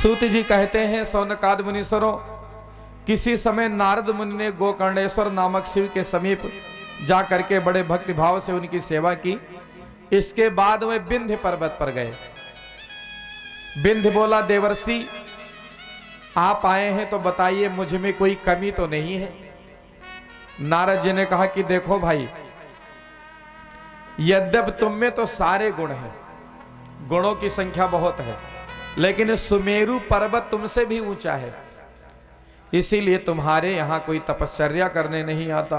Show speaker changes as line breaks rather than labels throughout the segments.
सूत जी कहते हैं, सौनकाद मुनीश्वरों, किसी समय नारद मुनि ने गोकर्णेश्वर नामक शिव के समीप जा करके बड़े भक्ति भाव से उनकी सेवा की। इसके बाद वे विंध्य पर्वत पर गए। विंध्य बोला, देवर्षि आप आए हैं तो बताइए मुझ में कोई कमी तो नहीं है। नारद जी ने कहा कि देखो भाई, यद्यप तुम में तो सारे गुण हैं, गुणों की संख्या बहुत है, लेकिन सुमेरु पर्वत तुमसे भी ऊंचा है, इसीलिए तुम्हारे यहां कोई तपश्चर्या करने नहीं आता।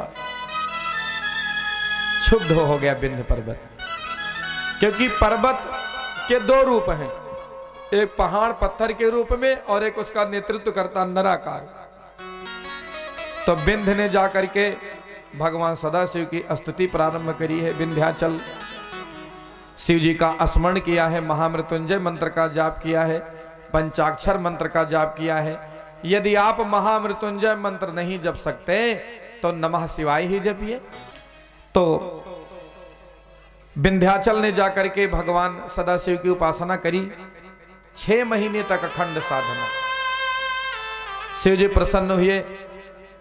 क्षुब्ध हो गया विंध्य पर्वत, क्योंकि पर्वत के दो रूप हैं, एक पहाड़ पत्थर के रूप में और एक उसका नेतृत्व करता नराकार। तो विंध्य ने जाकर के भगवान सदाशिव की स्तुति प्रारंभ करी है। विंध्याचल शिव जी का स्मरण किया है, महामृत्युंजय मंत्र का जाप किया है, पंचाक्षर मंत्र का जाप किया है। यदि आप महामृत्युंजय मंत्र नहीं जप सकते तो नमः शिवाय ही जपिए। तो विंध्याचल ने जाकर के भगवान सदाशिव की उपासना करी, 6 महीने तक अखंड साधना। शिव जी प्रसन्न हुए,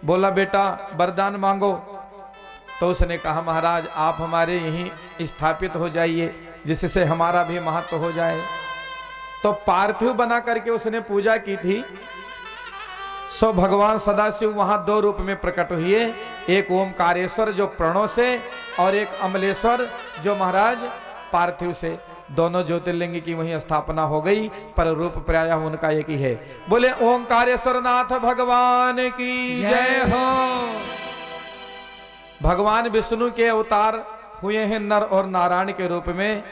बोला बेटा वरदान मांगो। तो उसने कहा महाराज आप हमारे यहीं स्थापित हो जाइए, जिससे हमारा भी महत्व हो जाए। तो पार्थिव बना करके उसने पूजा की थी। सो भगवान सदाशिव वहां 2 रूप में प्रकट हुए, एक ओमकारेश्वर जो प्रणव से और एक अमलेश्वर जो महाराज पार्थिव से। दोनों ज्योतिर्लिंग की वहीं स्थापना हो गई, पर रूप प्रायः उनका एक ही है। बोले ओंकारेश्वर नाथ भगवान की जय हो। भगवान विष्णु के अवतार हुए हैं नर और नारायण के रूप में।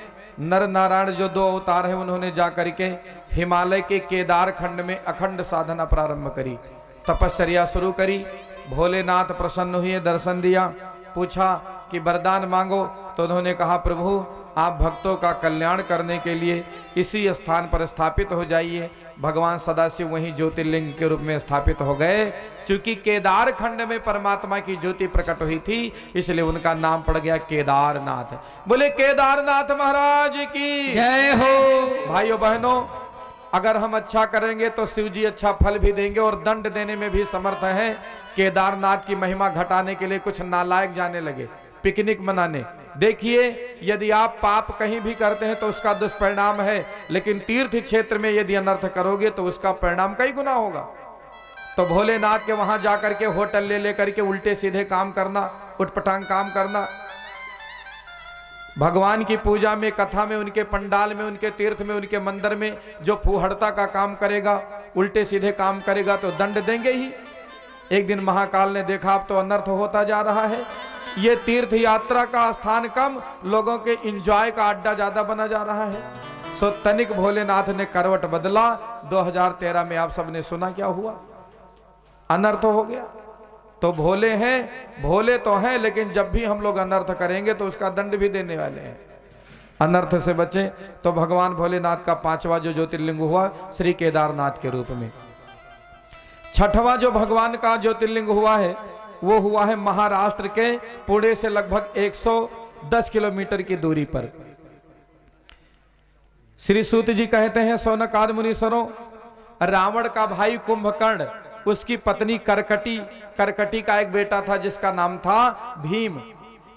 नर नारायण जो 2 अवतार हैं, उन्होंने जाकर के हिमालय के केदार खंड में अखंड साधना प्रारंभ करी, तपस्या शुरू करी। भोलेनाथ प्रसन्न हुए, दर्शन दिया, पूछा कि वरदान मांगो। तो उन्होंने कहा प्रभु आप भक्तों का कल्याण करने के लिए इसी स्थान पर स्थापित हो जाइए। भगवान सदाशिव वहीं ज्योतिर्लिंग के रूप में स्थापित हो गए। क्योंकि केदार खंड में परमात्मा की ज्योति प्रकट हुई थी, इसलिए उनका नाम पड़ गया केदारनाथ। बोले केदारनाथ महाराज की जय हो। भाइयों बहनों, अगर हम अच्छा करेंगे तो शिव जी अच्छा फल भी देंगे और दंड देने में भी समर्थ है। केदारनाथ की महिमा घटाने के लिए कुछ नालायक जाने लगे पिकनिक मनाने। देखिए, यदि आप पाप कहीं भी करते हैं तो उसका दुष्परिणाम है, लेकिन तीर्थ क्षेत्र में यदि अनर्थ करोगे तो उसका परिणाम कई गुना होगा। तो भोलेनाथ के वहां जाकर के होटल ले लेकर के उल्टे सीधे काम करना, उटपटांग काम करना, भगवान की पूजा में, कथा में, उनके पंडाल में, उनके तीर्थ में, उनके मंदिर में जो फूहड़ता का काम करेगा, उल्टे सीधे काम करेगा तो दंड देंगे ही। एक दिन महाकाल ने देखा अब तो अनर्थ होता जा रहा है, ये तीर्थ यात्रा का स्थान कम, लोगों के एंजॉय का अड्डा ज्यादा बना जा रहा है। सो तनिक भोलेनाथ ने करवट बदला। 2013 में आप सबने सुना क्या हुआ, अनर्थ हो गया। तो भोले हैं, भोले तो हैं, लेकिन जब भी हम लोग अनर्थ करेंगे तो उसका दंड भी देने वाले हैं। अनर्थ से बचें तो भगवान भोलेनाथ का 5वां जो ज्योतिर्लिंग हुआ श्री केदारनाथ के रूप में। 6वां जो भगवान का ज्योतिर्लिंग हुआ है वो हुआ है महाराष्ट्र के पुणे से लगभग 110 किलोमीटर की दूरी पर। श्री सूत जी कहते हैं, सौनकाद मुनीश्वरों, रावण का भाई कुंभकर्ण, उसकी पत्नी करकटी, करकटी का एक बेटा था जिसका नाम था भीम।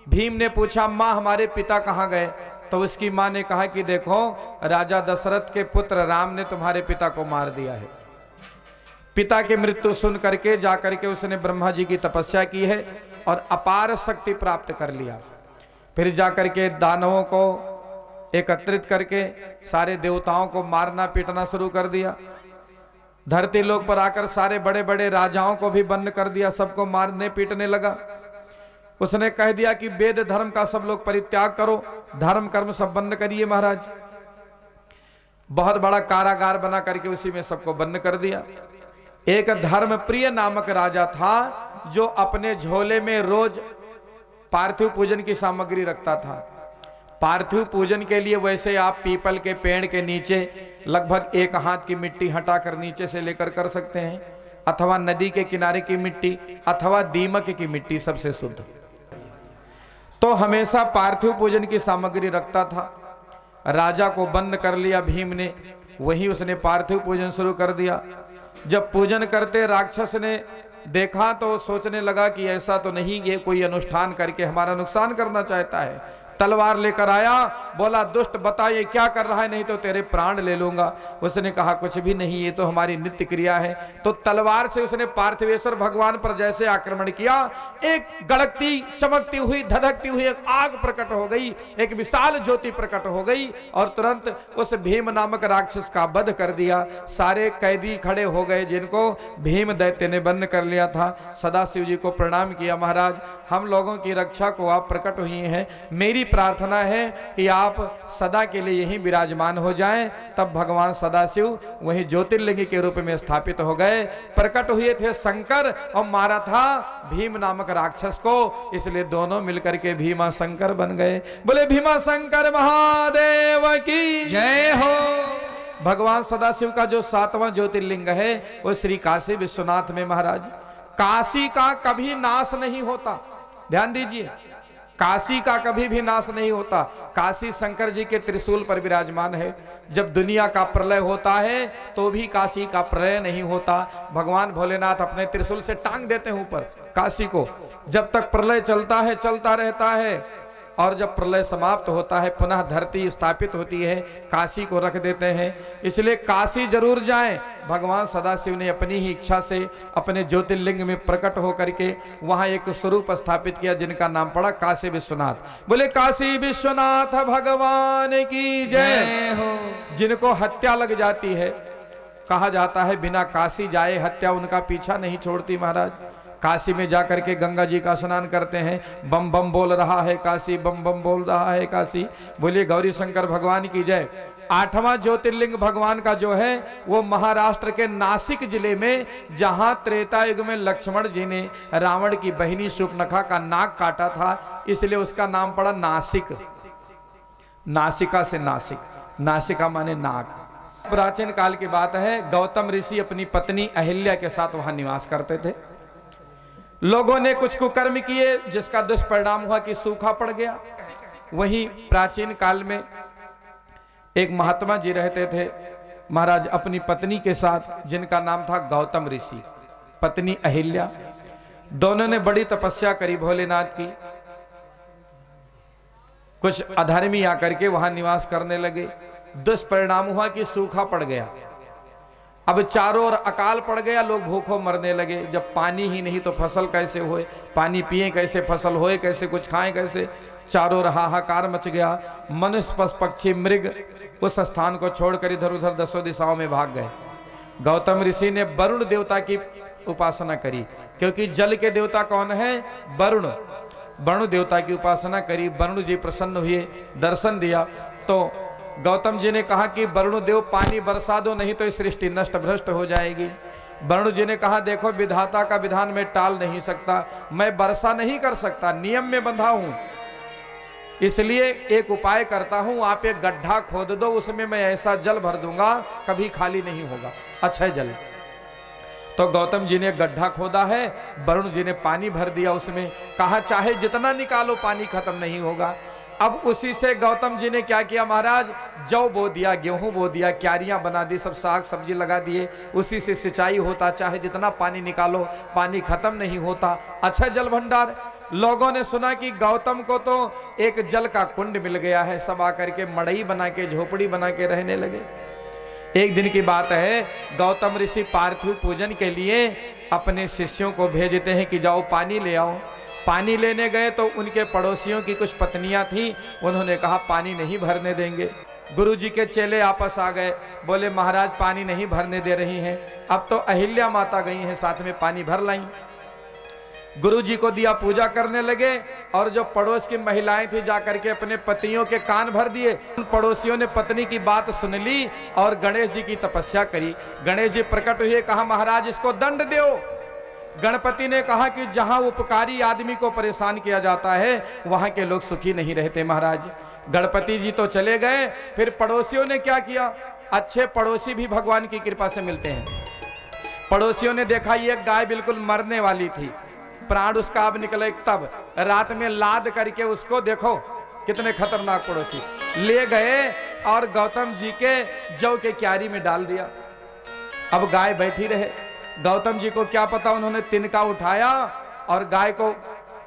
भीम ने पूछा माँ हमारे पिता कहाँ गए? तो उसकी माँ ने कहा कि देखो राजा दशरथ के पुत्र राम ने तुम्हारे पिता को मार दिया है। पिता की मृत्यु सुन करके जाकर के उसने ब्रह्मा जी की तपस्या की है और अपार शक्ति प्राप्त कर लिया। फिर जाकर के दानवों को एकत्रित करके सारे देवताओं को मारना पीटना शुरू कर दिया। धरती लोक पर आकर सारे बड़े बड़े राजाओं को भी बंद कर दिया, सबको मारने पीटने लगा। उसने कह दिया कि वेद धर्म का सब लोग परित्याग करो, धर्म कर्म सब बंद करिए महाराज। बहुत बड़ा कारागार बना करके उसी में सबको बंद कर दिया। एक धर्मप्रिय नामक राजा था जो अपने झोले में रोज पार्थिव पूजन की सामग्री रखता था। पार्थिव पूजन के लिए वैसे आप पीपल के पेड़ के नीचे लगभग 1 हाथ की मिट्टी हटाकर नीचे से लेकर कर सकते हैं, अथवा नदी के किनारे की मिट्टी, अथवा दीमक की मिट्टी, सबसे शुद्ध। तो हमेशा पार्थिव पूजन की सामग्री रखता था। राजा को बंद कर लिया भीम ने, वहीं उसने पार्थिव पूजन शुरू कर दिया। जब पूजन करते राक्षस ने देखा तो सोचने लगा कि ऐसा तो नहीं, ये कोई अनुष्ठान करके हमारा नुकसान करना चाहता है। तलवार लेकर आया, बोला दुष्ट बता ये क्या कर रहा है, नहीं तो तेरे प्राण ले लूंगा। उसने कहा कुछ भी नहीं, ये तो हमारी नित्य क्रिया है। तो तलवार से उसने पार्थिवेश्वर भगवान पर जैसे आक्रमण किया, एक गड़कती चमकती हुई धधकती हुई एक आग प्रकट हो गई, एक विशाल ज्योति प्रकट हो गई और तुरंत उस भीम नामक राक्षस का वध कर दिया। सारे कैदी खड़े हो गए जिनको भीम दैत्य ने बंद कर लिया था। सदाशिव जी को प्रणाम किया, महाराज हम लोगों की रक्षा को आप प्रकट हुई हैं, मेरी प्रार्थना है कि आप सदा के लिए यहीं विराजमान हो जाएं। तब भगवान सदाशिव वहीं ज्योतिर्लिंग के रूप में स्थापित हो गए। प्रकट हुए थे शंकर और मारा था भीम नामक राक्षस को, इसलिए दोनों मिलकर के भीमा शंकर बन गए। बोले भीमा शंकर महादेव की
जय हो।
भगवान सदाशिव का जो 7वां ज्योतिर्लिंग है वो श्री काशी विश्वनाथ में। महाराज काशी का कभी नाश नहीं होता, ध्यान दीजिए, काशी का कभी भी नाश नहीं होता। काशी शंकर जी के त्रिशूल पर विराजमान है। जब दुनिया का प्रलय होता है तो भी काशी का प्रलय नहीं होता। भगवान भोलेनाथ अपने त्रिशूल से टांग देते हैं ऊपर काशी को, जब तक प्रलय चलता है चलता रहता है, और जब प्रलय समाप्त होता है पुनः धरती स्थापित होती है, काशी को रख देते हैं। इसलिए काशी जरूर जाएं। भगवान सदाशिव ने अपनी ही इच्छा से अपने ज्योतिर्लिंग में प्रकट होकर के वहां एक स्वरूप स्थापित किया जिनका नाम पड़ा काशी विश्वनाथ। बोले काशी विश्वनाथ भगवान की जय हो। जिनको हत्या लग जाती है, कहा जाता है बिना काशी जाए हत्या उनका पीछा नहीं छोड़ती। महाराज काशी में जाकर के गंगा जी का स्नान करते हैं, बम बम बोल रहा है काशी, बम बम बोल रहा है काशी। बोलिए गौरी शंकर भगवान की जय। 8वां ज्योतिर्लिंग भगवान का जो है वो महाराष्ट्र के नासिक जिले में, जहां त्रेता युग में लक्ष्मण जी ने रावण की बहिनी शूर्पणखा का नाक काटा था, इसलिए उसका नाम पड़ा नासिक। नासिका से नासिक, नासिका माने नाक। प्राचीन काल की बात है, गौतम ऋषि अपनी पत्नी अहिल्या के साथ वहां निवास करते थे। लोगों ने कुछ कुकर्म किए जिसका दुष्परिणाम हुआ कि सूखा पड़ गया। वहीं प्राचीन काल में एक महात्मा जी रहते थे महाराज अपनी पत्नी के साथ, जिनका नाम था गौतम ऋषि, पत्नी अहिल्या। दोनों ने बड़ी तपस्या करी भोलेनाथ की। कुछ अधर्मी आकर के वहां निवास करने लगे। दुष्परिणाम हुआ कि सूखा पड़ गया। अब चारों ओर अकाल पड़ गया, लोग भूखों मरने लगे। जब पानी ही नहीं तो फसल कैसे होए, पानी पिए कैसे, फसल होए कैसे, कुछ खाएं कैसे। चारों ओर हाहाकार मच गया। मनुष्य पशु पक्षी मृग उस स्थान को छोड़कर इधर उधर दसों दिशाओं में भाग गए। गौतम ऋषि ने वरुण देवता की उपासना करी, क्योंकि जल के देवता कौन है, वरुण। वरुण देवता की उपासना करी, वरुण जी प्रसन्न हुए, दर्शन दिया। तो गौतम जी ने कहा कि वरुण देव पानी बरसा दो, नहीं तो सृष्टि नष्ट भ्रष्ट हो जाएगी। वरुण जी ने कहा देखो विधाता का विधान मैं टाल नहीं सकता, मैं वर्षा नहीं कर सकता, नियम में बंधा हूं, इसलिए एक उपाय करता हूं, आप एक गड्ढा खोद दो, उसमें मैं ऐसा जल भर दूंगा कभी खाली नहीं होगा, अच्छा जल। तो गौतम जी ने गड्ढा खोदा है, वरुण जी ने पानी भर दिया उसमें, कहा चाहे जितना निकालो पानी खत्म नहीं होगा। अब उसी से गौतम जी ने क्या किया महाराज, जौ बो दिया, गेहूं बो दिया, क्यारियां बना दी, सब साग सब्जी लगा दिए, उसी से सिंचाई होता, चाहे जितना पानी निकालो पानी खत्म नहीं होता, अच्छा जल भंडार। लोगों ने सुना कि गौतम को तो एक जल का कुंड मिल गया है, सब आकर के मड़ई बना के झोपड़ी बना के रहने लगे। एक दिन की बात है, गौतम ऋषि पार्थिव पूजन के लिए अपने शिष्यों को भेजते हैं कि जाओ पानी ले आओ। पानी लेने गए तो उनके पड़ोसियों की कुछ पत्नियां थी, उन्होंने कहा पानी नहीं भरने देंगे। गुरुजी के चेले आपस आ गए, बोले महाराज पानी नहीं भरने दे रही हैं। अब तो अहिल्या माता गई हैं, साथ में पानी भर लाई। गुरुजी को दिया, पूजा करने लगे, और जो पड़ोस की महिलाएं थी जाकर के अपने पतियों के कान भर दिए। उन पड़ोसियों ने पत्नी की बात सुन ली और गणेश जी की तपस्या करी। गणेश जी प्रकट हुए, कहा महाराज इसको दंड दो। गणपति ने कहा कि जहां उपकारी आदमी को परेशान किया जाता है वहां के लोग सुखी नहीं रहते महाराज। गणपति जी तो चले गए, फिर पड़ोसियों ने क्या किया, अच्छे पड़ोसी भी भगवान की कृपा से मिलते हैं। पड़ोसियों ने देखा ये गाय बिल्कुल मरने वाली थी, प्राण उसका अब निकले, तब रात में लाद करके उसको, देखो कितने खतरनाक पड़ोसी, ले गए, और गौतम जी के जौ के क्यारी में डाल दिया। अब गाय बैठी रहे, गौतम जी को क्या पता, उन्होंने तिनका उठाया और गाय को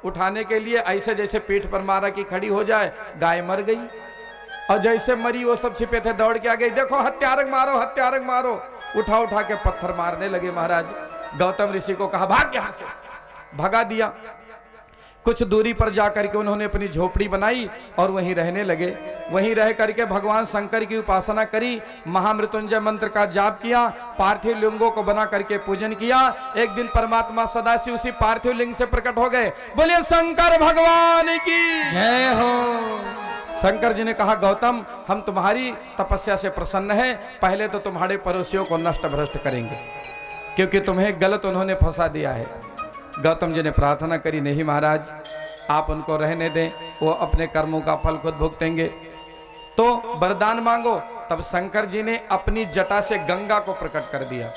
उठाने के लिए ऐसे जैसे पीठ पर मारा कि खड़ी हो जाए, गाय मर गई। और जैसे मरी वो सब छिपे थे दौड़ के आ गई, देखो हत्यारक मारो हत्यारक मारो, उठा उठा के पत्थर मारने लगे। महाराज गौतम ऋषि को कहा भाग यहां से, भगा दिया। कुछ दूरी पर जाकर के उन्होंने अपनी झोपड़ी बनाई और वहीं रहने लगे। वहीं रह करके भगवान शंकर की उपासना करी, महामृत्युंजय मंत्र का जाप किया, पार्थिव लिंगों को बना करके पूजन किया। एक दिन परमात्मा सदाशिव उसी पार्थिव लिंग से प्रकट हो गए। बोलिए शंकर भगवान की
जय हो।
शंकर जी ने कहा गौतम, हम तुम्हारी तपस्या से प्रसन्न हैं, पहले तो तुम्हारे पड़ोसियों को नष्ट भ्रष्ट करेंगे, क्योंकि तुम्हें गलत उन्होंने फंसा दिया है। गौतम जी ने प्रार्थना करी, नहीं महाराज आप उनको रहने दें, वो अपने कर्मों का फल खुद भुगतेंगे, तो वरदान मांगो। तब शंकर जी ने अपनी जटा से गंगा को प्रकट कर दिया।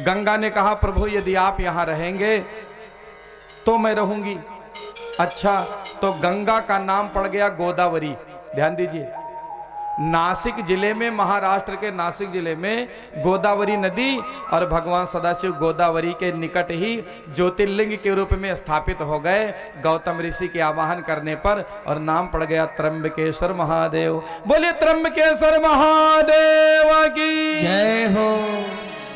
गंगा ने कहा प्रभु यदि आप यहां रहेंगे तो मैं रहूंगी। अच्छा, तो गंगा का नाम पड़ गया गोदावरी। ध्यान दीजिए, नासिक जिले में, महाराष्ट्र के नासिक जिले में गोदावरी नदी और भगवान सदाशिव गोदावरी के निकट ही ज्योतिर्लिंग के रूप में स्थापित हो गए गौतम ऋषि के आवाहन करने पर, और नाम पड़ गया त्र्यंबकेश्वर महादेव। बोलिए त्र्यंबकेश्वर महादेव की
जय हो।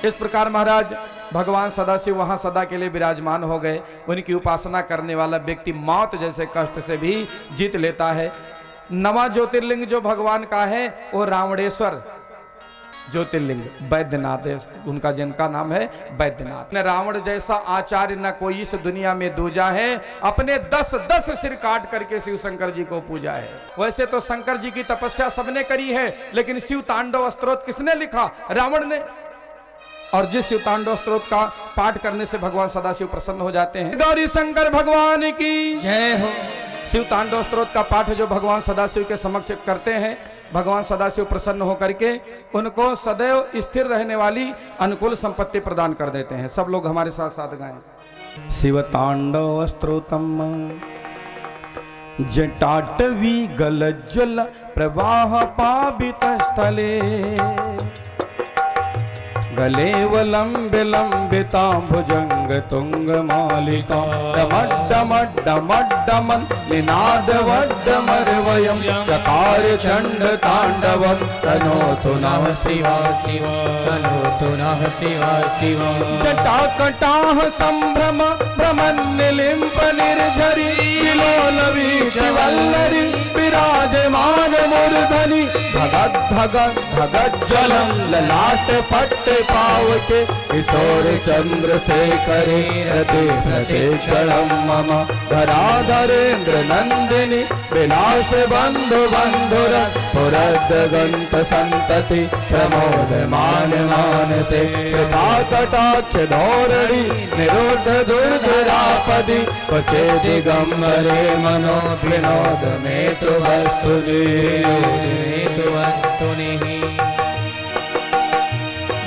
इस प्रकार महाराज भगवान सदाशिव वहां सदा के लिए विराजमान हो गए। उनकी उपासना करने वाला व्यक्ति मौत जैसे कष्ट से भी जीत लेता है। नवा ज्योतिर्लिंग जो भगवान का है वो रावणेश्वर ज्योतिर्लिंग, वैद्यनाथ उनका, जिनका नाम है वैद्यनाथ। रावण जैसा आचार्य न कोई इस दुनिया में दूजा है, अपने 10 सिर काट करके शिव शंकर जी को पूजा है। वैसे तो शंकर जी की तपस्या सबने करी है, लेकिन शिव तांडव स्तोत्र किसने लिखा? रावण ने। और जिस शिव तांडव स्तोत्र का पाठ करने से भगवान सदाशिव प्रसन्न हो जाते हैं। गौरी शंकर भगवान की
जय हो।
शिव तांडव स्तोत्र का पाठ जो भगवान सदाशिव के समक्ष करते हैं, भगवान सदाशिव प्रसन्न होकर के उनको सदैव स्थिर रहने वाली अनुकूल संपत्ति प्रदान कर देते हैं। सब लोग हमारे साथ साथ गाएं। शिव तांडव स्तोत्रम जटाटवी गलज्वल प्रवाह पावित स्थले गलेवलंबे लंबिता भुजंग तुंग मालिका डमड्डमड्डमड्डमन् निनाद वड्डमर्वयं चकार चंड तांडवं तनोतु नः शिवा शिवा तनोतु नः शिवा शिवा। जटाकटाह संभ्रम भ्रमन्निलिम्प निर्झरि विलोलवीच वल्लरि विराजमान मूर्धनि धगद धगद धगद जलम ललाट पट्टे पावके किशोर चंद्रशेखरे रते प्रशिक्षणं मम धराधरेन्द्र नंदिनी विलास बंधु बंधुर पुरस्दगंत संतति प्रमोद मान मानसे कृपा कटाक्ष धोरणी निरुद्ध दुर्धरापदि क्वचे दिगंबरे मनो विनोद में तु वस्तुनिः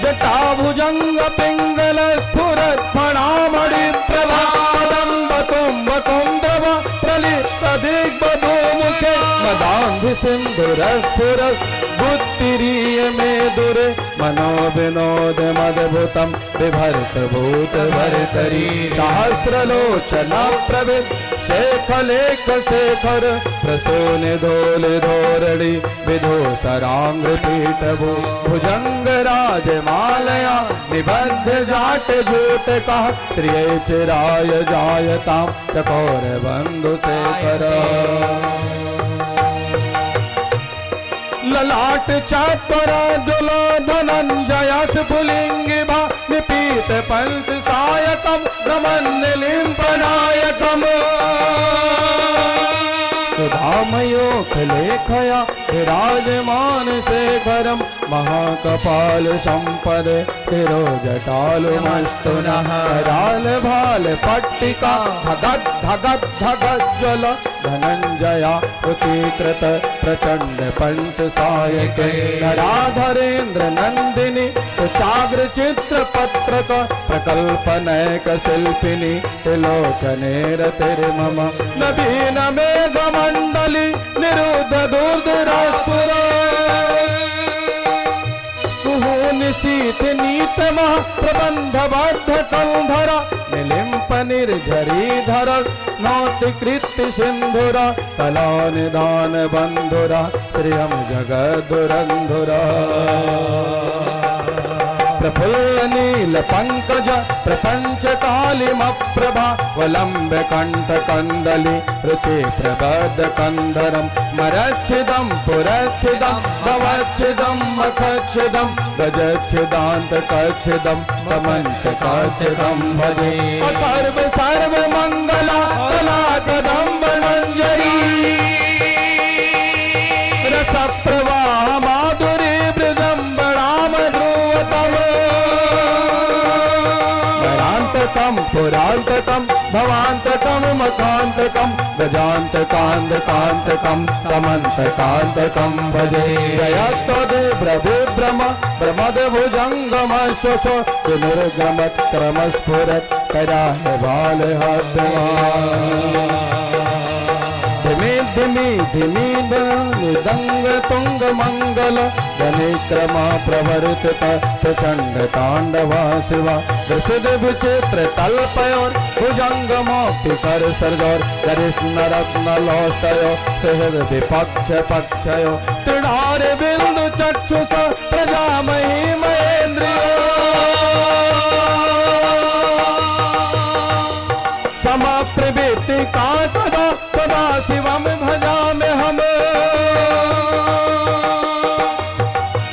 जटाभुजंग पिंगल स्फुरत् फणामणि प्रभादंब तुम्ब तुंद्रव प्रलिप्त दिग्बधू मुखे मदांधि सिंधुर स्फुरत् बुद्धिरीय में दुरे मनो विनोद मदभुतम विभर्त भूत भर शरीर सहस्रलोचना प्रवित शेखलेख शेखर प्रसून धोल धोरणी विधोसरांग पीठ भुजंग राज मालया निबद्ध जाट जूट का श्रिय चिराय जायता चकोर बंधु शेखर ललाट चापर जुल धनंजय स्फुलिंग निपीत पंच सायकम ब्रह्मनिलिम्पनायकम सुधामयोख लेखया विराजमान शेखरम महाकपाल संपद शिरोजटालु मस्तु नः राल भाल पट्टिका धगद धगद धगद ज्वल धनंजया उत्कृत प्रचंड पंच सायके राधरेन्द्र नंदिनी कुचाग्र चित्र पत्रक प्रकल्पनैक शिल्पिनी त्रिलोचने रतिर् मम नवीन मेघ मंडली निरुद्ध दुर्धरास्पुरा निशीत नीतमा प्रबंध बाध्य कंधरा निलिम्प निर्झरी धर नौतिकृत्य सिंधुरा तला निदान बंधुरा श्रियम जगदुरंधुरा प्रफुल्ल नील पंकज प्रपंच कालिम प्रभा वलंब कंठ कंदली रुचि प्रबद्ध कंदरम मरच्छिदम पुरच्छिदम भवच्छिदम मखच्छिदम गजच्छिदांत कच्छिदम तमंच कच्छिदम भजे अथर्व सर्व मंगला कला कदम्ब मंजरी रस प्रवाह माधुरी मृदम्बराम ध्रुवतम नरांतकम पुरांतकम भवांतकम मकांतकम गजांतकांतकांतकम तमंतकांतकम भजे जयत्तदेव्रभिभ्रम प्रमद भुजंगम श्वस निर्गमत क्रम स्फुरत कराह बाल धिमी धिमी धिमी निदंग तुंग मंगल धनिक्रमा प्रवर्तित प्रचंड तांडवा शिवा दृषद विचित्र तल्पयोर भुजंग मोक्ति कर सर्गोर कृष्ण रत्न लोष्टयो सहृद विपक्ष पक्षयो तृणार बिंदु चक्षुष प्रजामही महेन्द्रियो समाप्रवृत्ति कांतदा सदा शिवम भजामि हम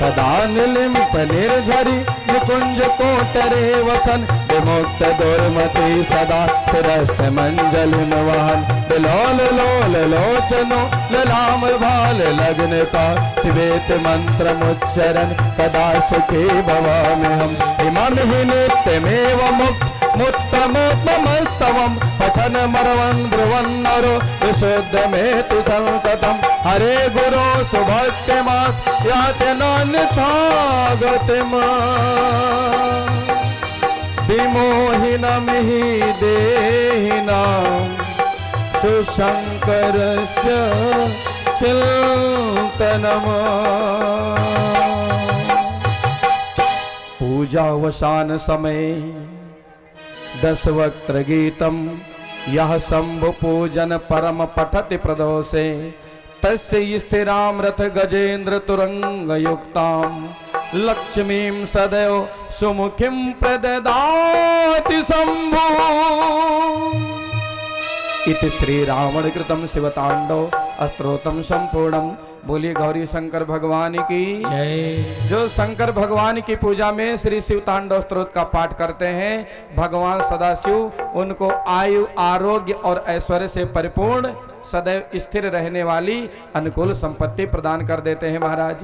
तदा निलिम्प निर्झरी निकुंज कोटरे वसन विमुक्त दुर्मति सदा शिरस्त मंजलिन वहन बिलोल लोल लोचनो ललाम भाल लग्नता शिवेत मंत्र मुच्चरण कदा सुखी भवामि हम इमं हि नित्यमेव मुक्त मुत्तमोत्तमस्तवं पठन मरवन् ध्रुवन्नरो विशुद्धमेति संततं हरे गुरो सुभक्तिमात् याति नान्यथा गतिमा विमोहिनमिहि देहिनां सुशङ्करस्य चिन्तनम् पूजावसान समय 10 वक्त्र गीतम यह शंभु पूजन परम पठति प्रदोषे तस्य स्थिरामृत गजेन्द्र तुरंग युक्ताम लक्ष्मीं सदैव सुमुखीं प्रददाति शंभु इति श्री रावण कृतम शिवतांडव स्तोत्रम संपूर्णम। बोलिए गौरी शंकर भगवान की जय। जो शंकर भगवान की पूजा में श्री शिव तांडव स्तोत्र का पाठ करते हैं भगवान सदाशिव उनको आयु आरोग्य और ऐश्वर्य से परिपूर्ण सदैव स्थिर रहने वाली अनुकूल संपत्ति प्रदान कर देते हैं महाराज।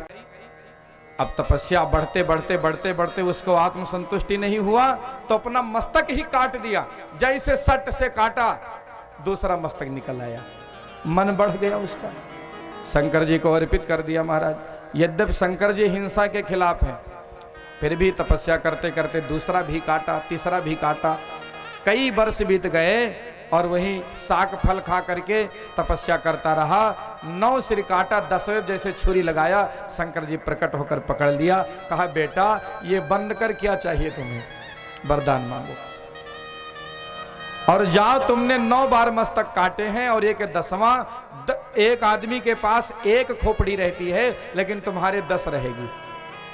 अब तपस्या बढ़ते बढ़ते बढ़ते बढ़ते उसको आत्म संतुष्टि नहीं हुआ तो अपना मस्तक ही काट दिया। जैसे सट से काटा दूसरा मस्तक निकल आया, मन बढ़ गया उसका, शंकर जी को अर्पित कर दिया महाराज। यद्यपि शंकर जी हिंसा के खिलाफ हैं फिर भी तपस्या करते करते दूसरा भी काटा, तीसरा भी काटा। कई वर्ष बीत गए और वही साग फल खा करके तपस्या करता रहा। 9 सिर काटा, 10वें जैसे छुरी लगाया, शंकर जी प्रकट होकर पकड़ लिया। कहा बेटा ये बंद कर, क्या चाहिए तुम्हें, वरदान मांगो। और जाओ, तुमने 9 बार मस्तक काटे हैं और एक 10वां। एक आदमी के पास 1 खोपड़ी रहती है लेकिन तुम्हारे 10 रहेगी।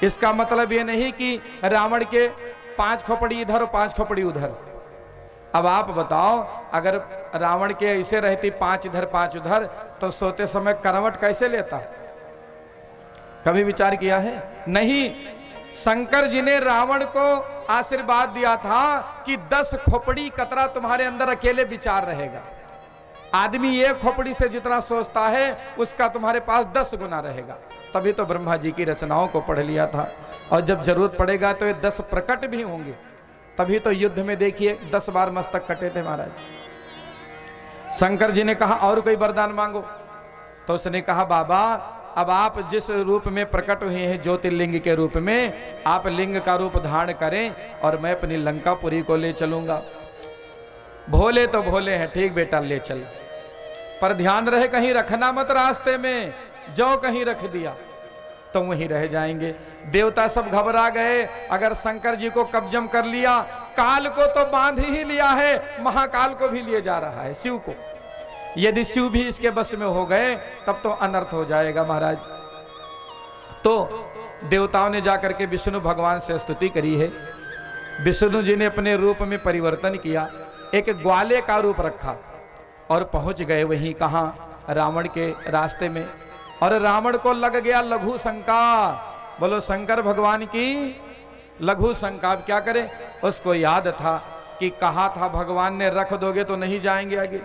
इसका मतलब ये नहीं कि रावण के 5 खोपड़ी इधर और 5 खोपड़ी उधर। अब आप बताओ अगर रावण के ऐसे रहती 5 इधर 5 उधर तो सोते समय करवट कैसे लेता, कभी विचार किया है? नहीं। शंकर जी ने रावण को आशीर्वाद दिया था कि 10 खोपड़ी कतरा तुम्हारे अंदर अकेले विचार रहेगा। आदमी 1 खोपड़ी से जितना सोचता है उसका तुम्हारे पास 10 गुना रहेगा। तभी तो ब्रह्मा जी की रचनाओं को पढ़ लिया था। और जब जरूरत पड़ेगा तो ये 10 प्रकट भी होंगे। तभी तो युद्ध में देखिए 10 बार मस्तक कटे थे महाराज। शंकर जी ने कहा और कोई वरदान मांगो, तो उसने कहा बाबा अब आप जिस रूप में प्रकट हुए हैं ज्योतिर्लिंग के रूप में, आप लिंग का रूप धारण करें और मैं अपनी लंकापुरी को ले चलूंगा। भोले तो भोले हैं, ठीक बेटा ले चल, पर ध्यान रहे कहीं रखना मत रास्ते में, जो कहीं रख दिया तो वहीं रह जाएंगे। देवता सब घबरा गए, अगर शंकर जी को कब्जम कर लिया, काल को तो बांध ही लिया है, महाकाल को भी लिए जा रहा है, शिव को। यदि शिव भी इसके बस में हो गए तब तो अनर्थ हो जाएगा महाराज। तो देवताओं ने जाकर के विष्णु भगवान से स्तुति करी है। विष्णु जी ने अपने रूप में परिवर्तन किया, एक ग्वाले का रूप रखा और पहुंच गए वहीं कहां, रावण के रास्ते में। और रावण को लग गया लघु शंका। बोलो शंकर भगवान की लघु शंका। अब क्या करे, उसको याद था कि कहा था भगवान ने रख दोगे तो नहीं जाएंगे आगे।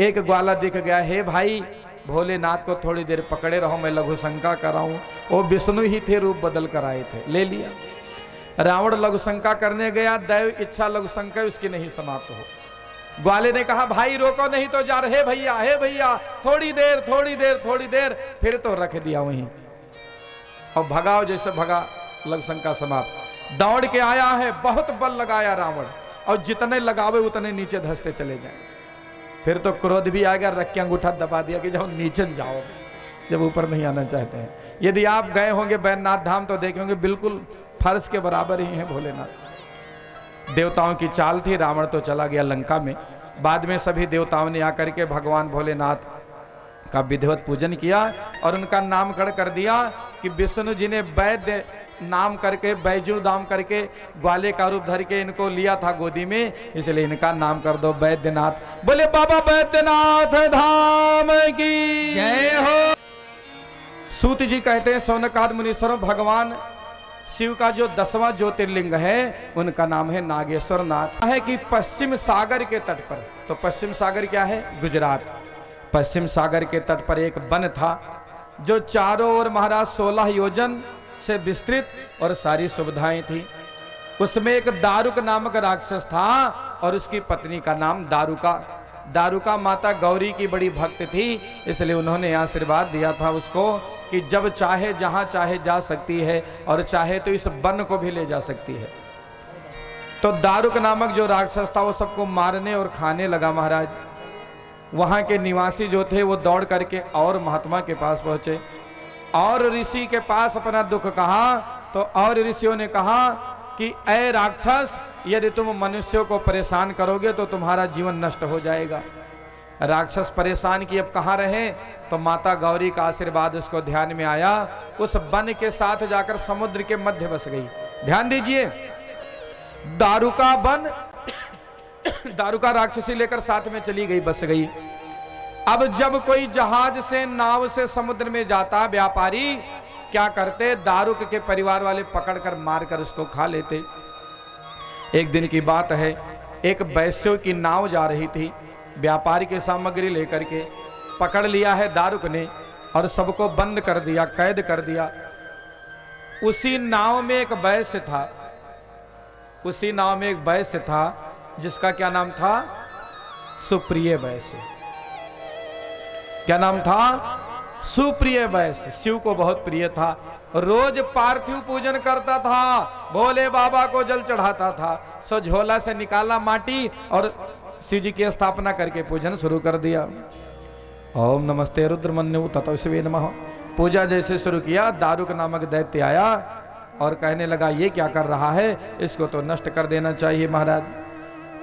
एक ग्वाला दिख गया, हे भाई भोलेनाथ को थोड़ी देर पकड़े रहो, मैं लघु शंका कराऊं। वो विष्णु ही थे, रूप बदल कर आए थे, ले लिया। रावण लघु शंका करने गया, दैव इच्छा लघु शंका उसकी नहीं समाप्त हो। ग्वाले ने कहा भाई रोको नहीं तो जा रहे, भैया हे भैया थोड़ी देर थोड़ी देर थोड़ी देर, फिर तो रख दिया वहीं और भगाओ जैसे भगा, लघु शंका समाप्त। दौड़ के आया है, बहुत बल लगाया रावण, और जितने लगावे उतने नीचे धंसते चले जाए। फिर तो क्रोध भी आ गया, रख के अंगूठा दबा दिया कि जब नीचे जाओ, जब ऊपर नहीं आना चाहते हैं। यदि आप गए होंगे बैद्यनाथ धाम तो देखेंगे बिल्कुल फर्श के बराबर ही है भोलेनाथ। देवताओं की चाल थी, रावण तो चला गया लंका में। बाद में सभी देवताओं ने आकर के भगवान भोलेनाथ का विधिवत पूजन किया और उनका नामकरण कर दिया कि विष्णु जी ने वैद्य नाम करके, बैजू नाम करके ग्वाले का रूप धर के इनको लिया था गोदी में, इसलिए इनका नाम कर दो वैद्यनाथ। बोले बाबा वैद्यनाथ धाम की
जय हो।
सूत जी कहते हैं सौनकाद मुनीश्वरों, भगवान शिव का जो 10वां ज्योतिर्लिंग है उनका नाम है नागेश्वर नाथ। है कि पश्चिम सागर के तट पर, तो पश्चिम सागर क्या है, गुजरात। पश्चिम सागर के तट पर एक वन था जो चारों ओर महाराज 16 योजन से विस्तृत और सारी सुविधाएं थी। उसमें एक दारुक नामक राक्षस था और उसकी पत्नी का नाम दारुका। दारुका माता गौरी की बड़ी भक्त थी, इसलिए उन्होंने आशीर्वाद दिया था उसको कि जब चाहे जहां चाहे जा सकती है और चाहे तो इस वन को भी ले जा सकती है। तो दारुक नामक जो राक्षस था वो सबको मारने और खाने लगा महाराज। वहां के निवासी जो थे वो दौड़ करके और महात्मा के पास पहुंचे और ऋषि के पास अपना दुख कहा। तो और ऋषियों ने कहा कि ऐ राक्षस, यदि तुम मनुष्यों को परेशान करोगे तो तुम्हारा जीवन नष्ट हो जाएगा। राक्षस परेशान की अब कहाँ रहे, तो माता गौरी का आशीर्वाद उसको ध्यान में आया, उस वन के साथ जाकर समुद्र के मध्य बस गई। ध्यान दीजिए, दारुका वन दारुका राक्षसी लेकर साथ में चली गई, बस गई। अब जब कोई जहाज से, नाव से समुद्र में जाता व्यापारी, क्या करते, दारुक के परिवार वाले पकड़कर मारकर उसको खा लेते। एक दिन की बात है, एक वैश्यों की नाव जा रही थी व्यापारी की सामग्री लेकर के, पकड़ लिया है दारुक ने और सबको बंद कर दिया, कैद कर दिया। उसी नाव में एक वैश्य था, उसी नाव में एक वैश्य था जिसका क्या नाम था, सुप्रिय वैश्य। क्या नाम था, सुप्रिय वैश्य। शिव को बहुत प्रिय था, रोज पार्थिव पूजन करता था, भोले बाबा को जल चढ़ाता था। सो झोला से निकाला माटी और शिव जी की स्थापना करके पूजन शुरू कर दिया। ओम नमस्ते रुद्रमन्यु ततोस्वे नमः। पूजा जैसे शुरू किया, दारुक नामक दैत्य आया और कहने लगा ये क्या कर रहा है, इसको तो नष्ट कर देना चाहिए महाराज।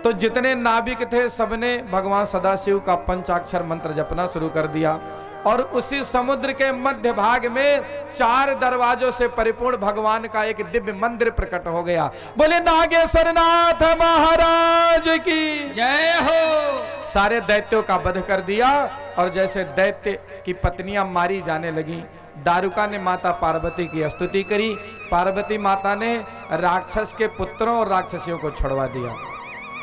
तो जितने नाविक थे सबने भगवान सदाशिव का पंचाक्षर मंत्र जपना शुरू कर दिया और उसी समुद्र के मध्य भाग में 4 दरवाजों से परिपूर्ण भगवान का एक दिव्य मंदिर प्रकट हो गया। बोले नागेश्वर नाथ महाराज की
जय हो।
सारे दैत्यों का वध कर दिया और जैसे दैत्य की पत्नियां मारी जाने लगी, दारुका ने माता पार्वती की स्तुति करी। पार्वती माता ने राक्षस के पुत्रों और राक्षसियों को छुड़वा दिया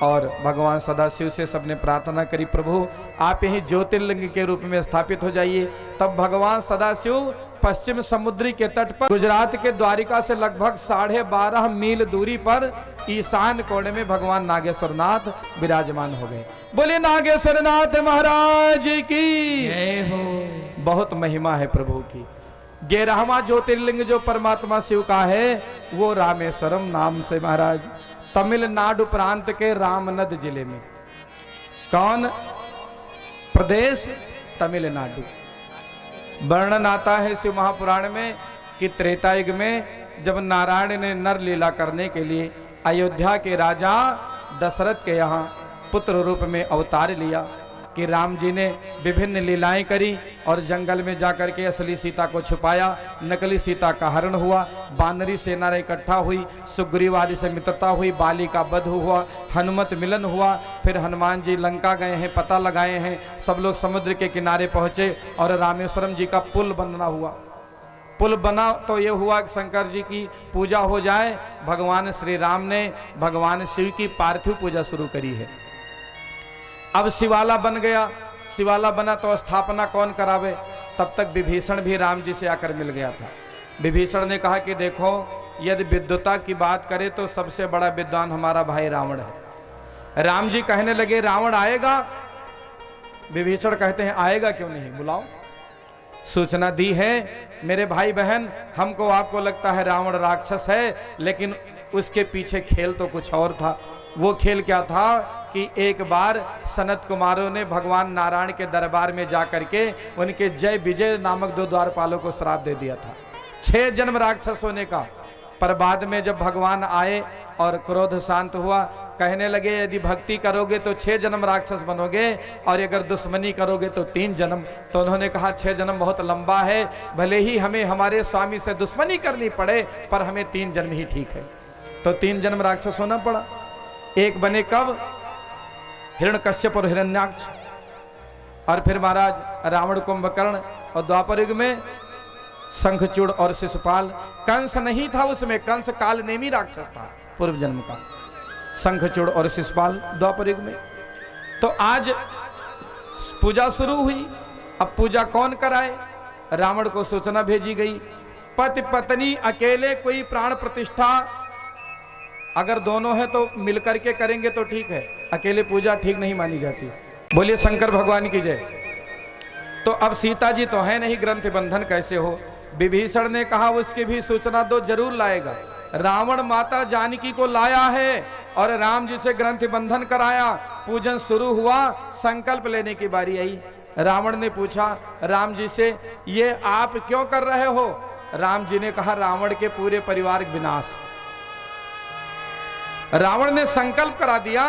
और भगवान सदाशिव से सबने प्रार्थना करी, प्रभु आप यही ज्योतिर्लिंग के रूप में स्थापित हो जाइए। तब भगवान सदाशिव पश्चिम समुद्री के तट पर गुजरात के द्वारिका से लगभग 12.5 मील दूरी पर ईशान कोने में भगवान नागेश्वर नाथ विराजमान हो गए। बोले नागेश्वर नाथ महाराज की
जय हो।
बहुत महिमा है प्रभु की। 11वां ज्योतिर्लिंग जो परमात्मा शिव का है वो रामेश्वरम नाम से महाराज तमिलनाडु प्रांत के रामनद जिले में। कौन प्रदेश? तमिलनाडु। वर्णन आता है शिव महापुराण में कि त्रेता युग में जब नारायण ने नर लीला करने के लिए अयोध्या के राजा दशरथ के यहाँ पुत्र रूप में अवतार लिया कि राम जी ने विभिन्न लीलाएं करी और जंगल में जाकर के असली सीता को छुपाया, नकली सीता का हरण हुआ, बानरी सेना इकट्ठा हुई, सुग्रीव आदि से मित्रता हुई, बाली का वध हुआ, हनुमत मिलन हुआ, फिर हनुमान जी लंका गए हैं, पता लगाए हैं, सब लोग समुद्र के किनारे पहुंचे और रामेश्वरम जी का पुल बनना हुआ। पुल बना तो ये हुआ कि शंकर जी की पूजा हो जाए। भगवान श्री राम ने भगवान शिव की पार्थिव पूजा शुरू करी है। अब शिवाला बन गया। शिवाला बना तो स्थापना कौन करावे? तब तक विभीषण भी राम जी से आकर मिल गया था। विभीषण ने कहा कि देखो, यदि विद्वता की बात करें तो सबसे बड़ा विद्वान हमारा भाई रावण है। राम जी कहने लगे रावण आएगा? विभीषण कहते हैं आएगा क्यों नहीं, बुलाओ। सूचना दी है मेरे भाई बहन, हमको आपको लगता है रावण राक्षस है, लेकिन उसके पीछे खेल तो कुछ और था। वो खेल क्या था कि एक बार सनत कुमारों ने भगवान नारायण के दरबार में जाकर के उनके जय विजय नामक 2 द्वारपालों को श्राप दे दिया था 6 जन्म राक्षस होने का। पर बाद में जब भगवान आए और क्रोध शांत हुआ, कहने लगे यदि भक्ति करोगे तो 6 जन्म राक्षस बनोगे और अगर दुश्मनी करोगे तो 3 जन्म। तो उन्होंने कहा 6 जन्म बहुत लंबा है, भले ही हमें हमारे स्वामी से दुश्मनी करनी पड़े पर हमें 3 जन्म ही ठीक है। तो 3 जन्म राक्षस होना पड़ा। एक बने कब? हिरण्यकश्यप और हिरण्याक्ष। और फिर महाराज रावण कुंभकर्ण, और द्वापर युग में शंखचूड़ और शिशुपाल। कंस नहीं था उसमें, कंस काल नेमी राक्षस था पूर्व जन्म का। शंखचूड़ और शिशुपाल द्वापर युग में। तो आज पूजा शुरू हुई। अब पूजा कौन कराए? रावण को सूचना भेजी गई, पति पत्नी अकेले कोई प्राण प्रतिष्ठा अगर दोनों है तो मिलकर के करेंगे तो ठीक है, अकेले पूजा ठीक नहीं मानी जाती। बोलिए शंकर भगवान की जय। तो अब सीता जी तो है नहीं, ग्रंथ बंधन कैसे हो? विभीषण ने कहा उसकी भी सूचना दो, जरूर लाएगा। रावण माता जानकी को लाया है और राम जी से ग्रंथ बंधन कराया। पूजन शुरू हुआ, संकल्प लेने की बारी आई। रावण ने पूछा राम जी से, ये आप क्यों कर रहे हो? राम जी ने कहा रावण के पूरे परिवार का विनाश। रावण ने संकल्प करा दिया।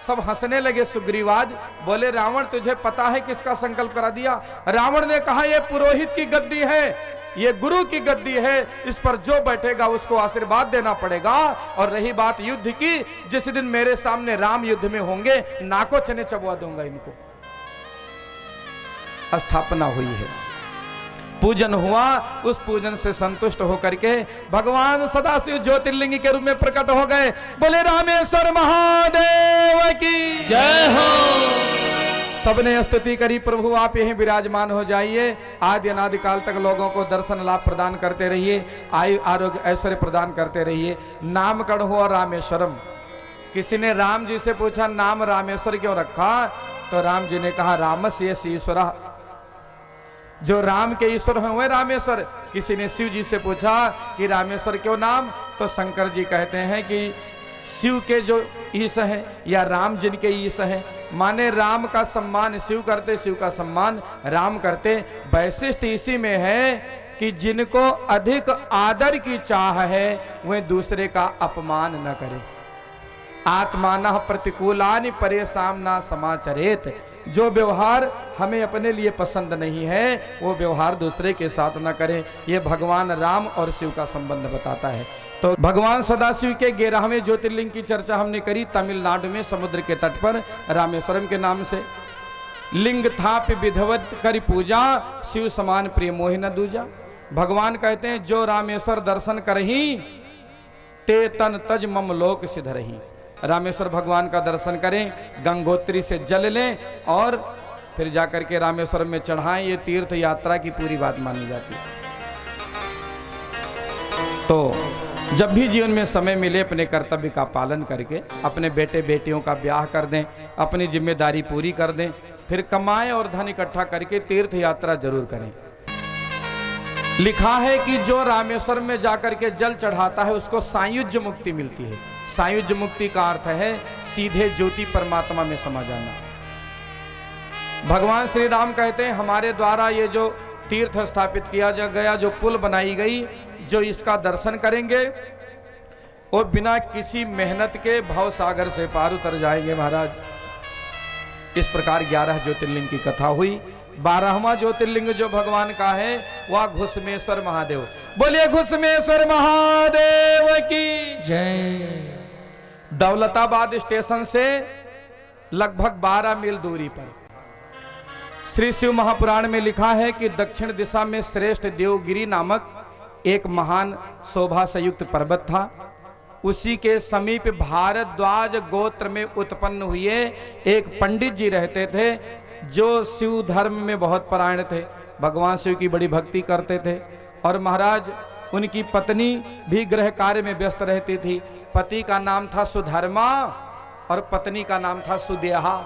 सब हंसने लगे सुग्रीवाद, बोले रावण तुझे पता है किसका संकल्प करा दिया? रावण ने कहा ये पुरोहित की गद्दी है, ये गुरु की गद्दी है, इस पर जो बैठेगा उसको आशीर्वाद देना पड़ेगा। और रही बात युद्ध की, जिस दिन मेरे सामने राम युद्ध में होंगे नाको चने चबवा दूंगा इनको। स्थापना हुई है, पूजन हुआ। उस पूजन से संतुष्ट होकर के भगवान सदाशिव ज्योतिर्लिंग के रूप में प्रकट हो गए। बोले रामेश्वर महादेव की
जय हो।
सबने स्तुति करी, प्रभु आप यहीं विराजमान हो जाइए। आदि अनादि काल तक लोगों को दर्शन लाभ प्रदान करते रहिए, आयु आरोग्य ऐश्वर्य प्रदान करते रहिए। नामकरण हुआ रामेश्वरम। किसी ने राम जी से पूछा नाम रामेश्वर क्यों रखा? तो राम जी ने कहा रामस्य ईश्वर, जो राम के ईश्वर हैं वे रामेश्वर। किसी ने शिव जी से पूछा कि रामेश्वर क्यों नाम? तो शंकर जी कहते हैं कि शिव के जो ईश हैं या राम जिनके ईश हैं, माने राम का सम्मान शिव करते, शिव का सम्मान राम करते। वैशिष्ट इसी में है कि जिनको अधिक आदर की चाह है वे दूसरे का अपमान न करें। आत्मानः प्रतिकूलानि परेशान न समाचरेत। जो व्यवहार हमें अपने लिए पसंद नहीं है वो व्यवहार दूसरे के साथ न करें। ये भगवान राम और शिव का संबंध बताता है। तो भगवान सदाशिव के 11वें ज्योतिर्लिंग की चर्चा हमने करी। तमिलनाडु में समुद्र के तट पर रामेश्वरम के नाम से लिंग थाप विधवत करी पूजा, शिव समान प्रिय मोहि न दूजा। भगवान कहते हैं जो रामेश्वर दर्शन करही ते तन तज मम लोक सिद्ध रही। रामेश्वर भगवान का दर्शन करें, गंगोत्री से जल लें और फिर जाकर के रामेश्वरम में चढ़ाएं। ये तीर्थ यात्रा की पूरी बात मानी जाती है। तो जब भी जीवन में समय मिले अपने कर्तव्य का पालन करके अपने बेटे बेटियों का ब्याह कर दें, अपनी जिम्मेदारी पूरी कर दें। फिर कमाएं और धन इकट्ठा करके तीर्थ यात्रा जरूर करें। लिखा है कि जो रामेश्वर में जाकर के जल चढ़ाता है उसको सायुज्य मुक्ति मिलती है। सायुज्य मुक्ति का अर्थ है सीधे ज्योति परमात्मा में समा जाना। भगवान श्री राम कहते हैं हमारे द्वारा ये जो तीर्थ स्थापित किया गया, जो पुल बनाई गई, जो इसका दर्शन करेंगे वो बिना किसी मेहनत के भव सागर से पार उतर जाएंगे महाराज। इस प्रकार 11 ज्योतिर्लिंग की कथा हुई। 12वां ज्योतिर्लिंग जो भगवान का है वह घुसमेश्वर महादेव। बोलिए घुसमेश्वर महादेव की
जय।
दौलताबाद स्टेशन से लगभग 12 मील दूरी पर श्री शिव महापुराण में लिखा है कि दक्षिण दिशा में श्रेष्ठ देवगिरी नामक एक महान शोभा संयुक्त पर्वत था। उसी के समीप भारद्वाज गोत्र में उत्पन्न हुए एक पंडित जी रहते थे, जो शिव धर्म में बहुत परायण थे, भगवान शिव की बड़ी भक्ति करते थे। और महाराज उनकी पत्नी भी गृह कार्य में व्यस्त रहती थी। पति का नाम था सुधर्मा और पत्नी का नाम था सुदेहा।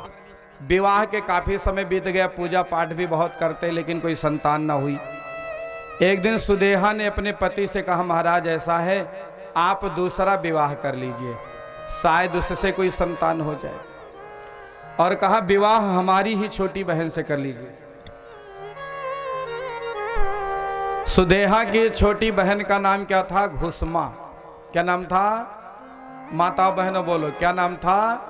विवाह के काफी समय बीत गया, पूजा पाठ भी बहुत करते, लेकिन कोई संतान ना हुई। एक दिन सुदेहा ने अपने पति से कहा, महाराज ऐसा है आप दूसरा विवाह कर लीजिए, शायद उससे कोई संतान हो जाए। और कहा विवाह हमारी ही छोटी बहन से कर लीजिए। सुदेहा की छोटी बहन का नाम क्या था? घुसमा। क्या नाम था? माता बहनों बोलो, क्या नाम था?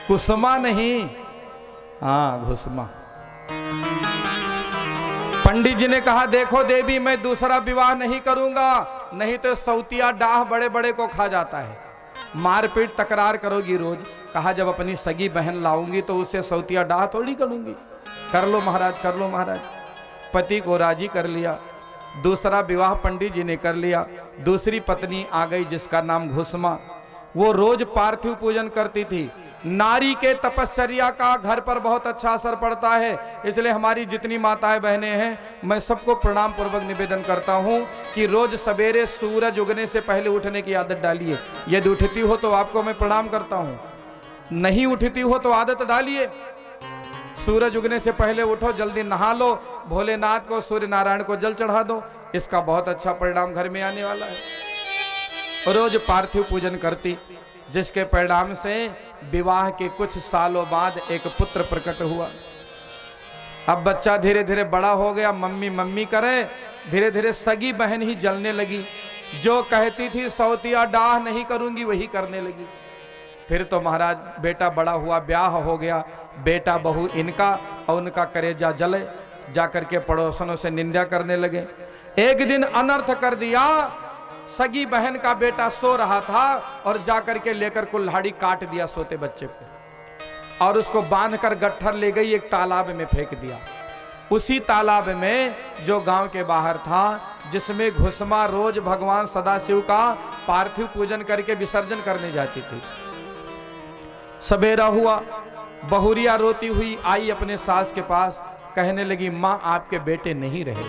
कुसुमा नहीं, हाँ घुसमा। पंडित जी ने कहा देखो देवी, मैं दूसरा विवाह नहीं करूंगा, नहीं तो सौतिया डाह बड़े बड़े को खा जाता है, मारपीट तकरार करोगी रोज। कहा जब अपनी सगी बहन लाऊंगी तो उससे सौतिया डाह थोड़ी करूंगी। कर लो महाराज, कर लो महाराज। पति को राजी कर लिया, दूसरा विवाह पंडित जी ने कर लिया। दूसरी पत्नी आ गई जिसका नाम घुसमा। वो रोज पार्थिव पूजन करती थी। नारी के तपश्चर्या का घर पर बहुत अच्छा असर पड़ता है, इसलिए हमारी जितनी माताएं बहनें हैं मैं सबको प्रणाम पूर्वक निवेदन करता हूं कि रोज सवेरे सूरज उगने से पहले उठने की आदत डालिए। यदि उठती हो तो आपको मैं प्रणाम करता हूं, नहीं उठती हो तो आदत डालिए। सूरज उगने से पहले उठो, जल्दी नहा लो, भोलेनाथ को सूर्य नारायण को जल चढ़ा दो, इसका बहुत अच्छा परिणाम घर में आने वाला है। रोज पार्थिव पूजन करती, जिसके परिणाम से विवाह के कुछ सालों बाद एक पुत्र प्रकट हुआ। अब बच्चा धीरे धीरे बड़ा हो गया, मम्मी मम्मी करे, धीरे धीरे सगी बहन ही जलने लगी। जो कहती थी सौतिया डाह नहीं करूंगी वही करने लगी। फिर तो महाराज बेटा बड़ा हुआ, ब्याह हो गया, बेटा बहू इनका और उनका करेजा जले। जाकर के पड़ोसनों से निंदा करने लगे। एक दिन अनर्थ कर दिया, सगी बहन का बेटा सो रहा था और जाकर के लेकर कुल्हाड़ी काट दिया सोते बच्चे को, और उसको बांधकर गट्ठर ले गई, एक तालाब में फेंक दिया। उसी तालाब में जो गांव के बाहर था, जिसमें घुसमा रोज भगवान सदाशिव का पार्थिव पूजन करके विसर्जन करने जाती थी। सवेरा हुआ, बहुरिया रोती हुई आई अपने सास के पास, कहने लगी मां आपके बेटे नहीं रहे।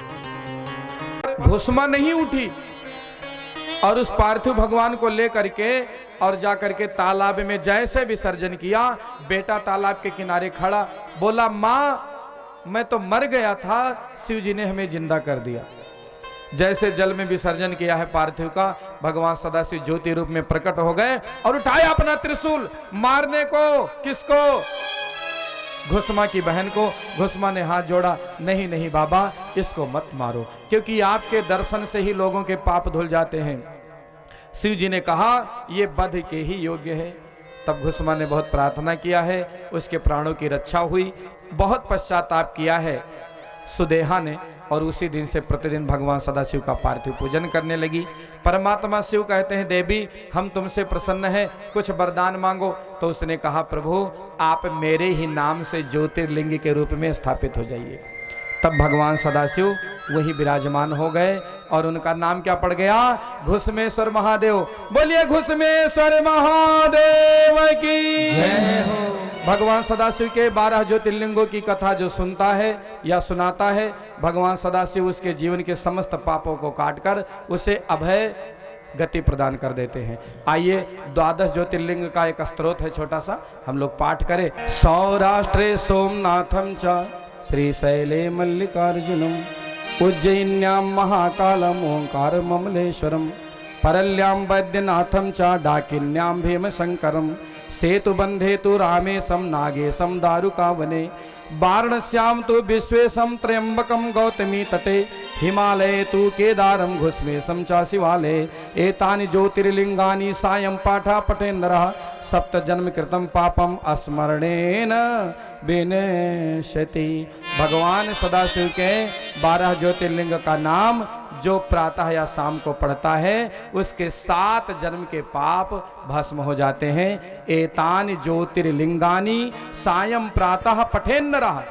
घुसमा नहीं उठी और उस पार्थिव भगवान को लेकर के और जाकर के तालाब में जैसे विसर्जन किया, बेटा तालाब के किनारे खड़ा बोला मां मैं तो मर गया था, शिव जी ने हमें जिंदा कर दिया। जैसे जल में विसर्जन किया है पार्थिव का, भगवान सदाशिव ज्योति रूप में प्रकट हो गए और उठाया अपना त्रिशूल मारने को। किसको? घुसमा की बहन को। घुसमा ने हाथ जोड़ा, नहीं नहीं बाबा इसको मत मारो, क्योंकि आपके दर्शन से ही लोगों के पाप धुल जाते हैं। शिव जी ने कहा ये वध के ही योग्य है। तब घुसमा ने बहुत प्रार्थना किया है, उसके प्राणों की रक्षा हुई, बहुत पश्चाताप किया है सुदेहा ने, और उसी दिन से प्रतिदिन भगवान सदाशिव का पार्थिव पूजन करने लगी। परमात्मा शिव कहते हैं देवी हम तुमसे प्रसन्न हैं, कुछ वरदान मांगो। तो उसने कहा प्रभु आप मेरे ही नाम से ज्योतिर्लिंग के रूप में स्थापित हो जाइए। तब भगवान सदाशिव वही विराजमान हो गए और उनका नाम क्या पड़ गया? घुसमेश्वर महादेव। बोलिए घुसमेश्वर महादेव की जय हो। भगवान सदाशिव के 12 ज्योतिर्लिंगों की कथा जो सुनता है या सुनाता है, भगवान सदाशिव उसके जीवन के समस्त पापों को काटकर उसे अभय गति प्रदान कर देते हैं। आइए 12 ज्योतिर्लिंग का एक स्तोत्र है छोटा सा, हम लोग पाठ करें। सौराष्ट्रे सोमनाथम च श्रीशैले मल्लिकार्जुनम उज्जैन्यां महाकालम ओंकार ममलेश्वरम परल्यां वैद्यनाथम च डाकिन्यां भीमशंकरम सेतुबंधे तु रामेशम नागेशम दारुकावने वाराणस्यां तु विश्वेशम त्र्यंबकम गौतमी तटे हिमालये तु केदारम घुस्मेशम च शिवालये एतानि ज्योतिर्लिंगानि सायं पाठा पठेन्द्रः सप्त जन्म कृतम पापम स्मरणेन विनश्यति। भगवान सदाशिव के 12 ज्योतिर्लिंग का नाम जो प्रातः या शाम को पढ़ता है उसके 7 जन्म के पाप भस्म हो जाते हैं। एतानि ज्योतिर्लिंगानि सायं प्रातः पठेन्नरः,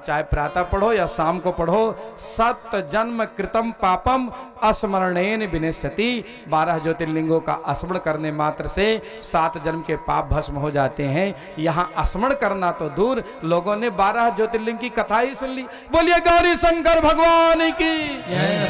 चाहे प्रातः पढ़ो या शाम को पढ़ो, 7 जन्म कृतम पापम स्मरणेन विनश्यति। 12 ज्योतिर्लिंगों का स्मरण करने मात्र से 7 जन्म के पाप भस्म हो जाते हैं। यहाँ स्मरण करना तो दूर, लोगों ने 12 ज्योतिर्लिंग की कथा ही सुन ली। बोलिए गौरी शंकर भगवान की।